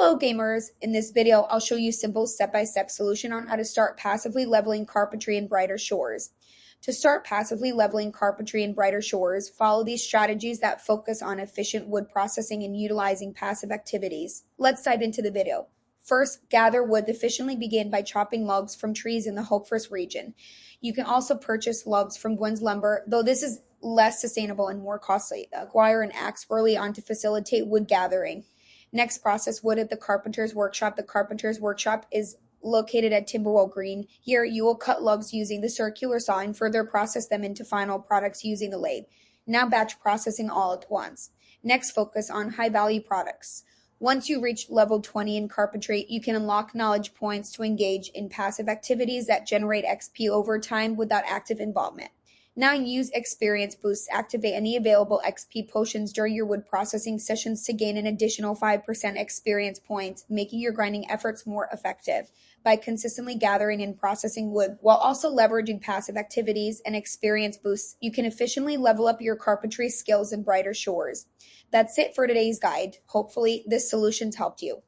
Hello gamers! In this video, I'll show you a simple step-by-step solution on how to start passively leveling carpentry in Brighter Shores. To start passively leveling carpentry in Brighter Shores, follow these strategies that focus on efficient wood processing and utilizing passive activities. Let's dive into the video. First, gather wood efficiently. Begin by chopping logs from trees in the Hope First region. You can also purchase logs from Gwen's Lumber, though this is less sustainable and more costly. Acquire an axe early on to facilitate wood gathering. Next, process wood at the Carpenter's Workshop. The Carpenter's Workshop is located at Timberwell Green. Here, you will cut logs using the circular saw and further process them into final products using the lathe. Now batch processing all at once. Next, focus on high-value products. Once you reach level 20 in carpentry, you can unlock knowledge points to engage in passive activities that generate XP over time without active involvement. Now use experience boosts. Activate any available XP potions during your wood processing sessions to gain an additional 5% experience points, making your grinding efforts more effective. By consistently gathering and processing wood while also leveraging passive activities and experience boosts, you can efficiently level up your carpentry skills in Brighter Shores. That's it for today's guide. Hopefully, this solution's helped you.